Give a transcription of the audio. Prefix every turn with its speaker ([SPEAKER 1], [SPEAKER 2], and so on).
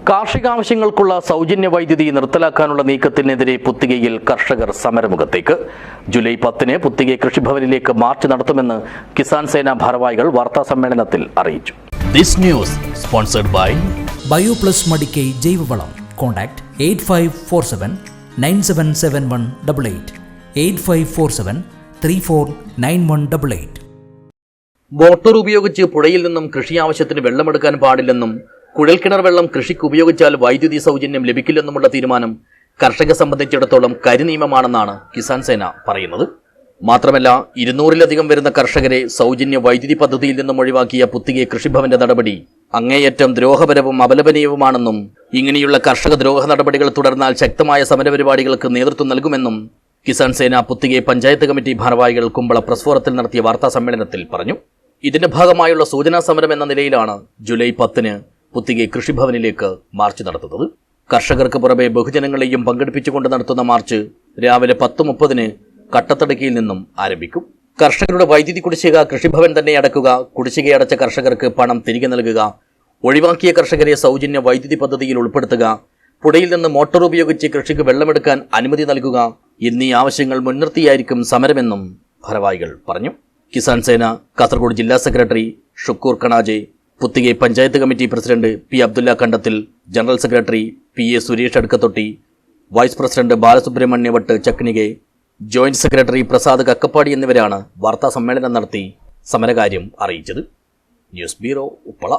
[SPEAKER 1] കാർഷികാവശ്യങ്ങൾക്കുള്ള സൗജന്യ വൈദ്യുതി നിർത്തലാക്കാനുള്ള നീക്കത്തിനെതിരെ പുത്തികയിൽ കർഷകർ സമരമുഖത്തേക്ക്. ജൂലൈ 10-ന് പുത്തിക കൃഷിഭവനിലേക്ക് മാർച്ച് നടത്തുമെന്ന് കിസാൻ സേന ഭാരവാഹികൾ വാർത്താസമ്മേളനത്തിൽ അറിയിച്ചു.
[SPEAKER 2] This news sponsored by
[SPEAKER 3] BioPlus Madikkai ജൈവവളം. കോൺടാക്ട് 8547 977188 8547 349188.
[SPEAKER 1] മോട്ടോർ ഉപയോഗിച്ച് പുഴയിൽ നിന്നും കൃഷി ആവശ്യത്തിന് വെള്ളമെടുക്കാൻ പാടില്ലെന്നും കുഴൽക്കിണർ വെള്ളം കൃഷിക്ക് ഉപയോഗിച്ചാൽ വൈദ്യുതി സൗജന്യം ലഭിക്കില്ലെന്നുമുള്ള തീരുമാനം കർഷകരെ സംബന്ധിച്ചിടത്തോളം കരിനിയമമാണെന്നാണ് കിസാൻ സേന പറയുന്നത്. മാത്രമല്ല 200-ലധികം വരുന്ന കർഷകരെ സൗജന്യ വൈദ്യുതി പദ്ധതിയിൽ നിന്നും ഒഴിവാക്കിയ പുത്തിക കൃഷിഭവന്റെ നടപടി അങ്ങേയറ്റം ദ്രോഹപരവും അപലപനീയവുമാണെന്നും ഇങ്ങനെയുള്ള കർഷക ദ്രോഹ നടപടികൾ തുടർന്നാൽ ശക്തമായ സമരപരിപാടികൾക്ക് നേതൃത്വം നൽകുമെന്നും കിസാൻ സേന പുത്തിക പഞ്ചായത്ത് കമ്മിറ്റി ഭാരവാഹികൾ കുമ്പള പ്രസ് ഫോറത്തിൽ നടത്തിയ വാർത്താ സമ്മേളനത്തിൽ പറഞ്ഞു. ഇതിന്റെ ഭാഗമായുള്ള സൂചനാ സമരം എന്ന നിലയിലാണ് ജൂലൈ 10-ന് പുത്തിക കൃഷിഭവനിലേക്ക് മാർച്ച് നടത്തുന്നത്. കർഷകർക്ക് പുറമെ ബഹുജനങ്ങളെയും പങ്കെടുപ്പിച്ചുകൊണ്ട് നടത്തുന്ന മാർച്ച് രാവിലെ 10:30-ന് കട്ടത്തടുക്കിയിൽ നിന്നും ആരംഭിക്കും. കർഷകരുടെ വൈദ്യുതി കുടിശ്ശിക കൃഷിഭവൻ തന്നെ അടക്കുക, കുടിശ്ശികയടച്ച കർഷകർക്ക് പണം തിരികെ നൽകുക, ഒഴിവാക്കിയ കർഷകരെ സൗജന്യ വൈദ്യുതി പദ്ധതിയിൽ ഉൾപ്പെടുത്തുക, പുഴയിൽ നിന്ന് മോട്ടോർ ഉപയോഗിച്ച് കൃഷിക്ക് വെള്ളമെടുക്കാൻ അനുമതി നൽകുക എന്നീ ആവശ്യങ്ങൾ മുൻനിർത്തിയായിരിക്കും സമരമെന്നും ഭാരവാഹികൾ പറഞ്ഞു. കിസാൻ സേന കാസർഗോഡ് ജില്ലാ secretary Shukkur Kanaje, Puthige panchayat committee president P Abdulla Kandathil, general secretary PA Suresh Adukkathotti, vice president ബാലസുബ്രഹ്മണ്യവട്ട് ചക്നികെ, ജോയിന്റ് സെക്രട്ടറി പ്രസാദ് കക്കപ്പാടി എന്നിവരാണ് വാർത്താ സമ്മേളനം നടത്തി സമരകാര്യം അറിയിച്ചത്. News bureau, Uppala.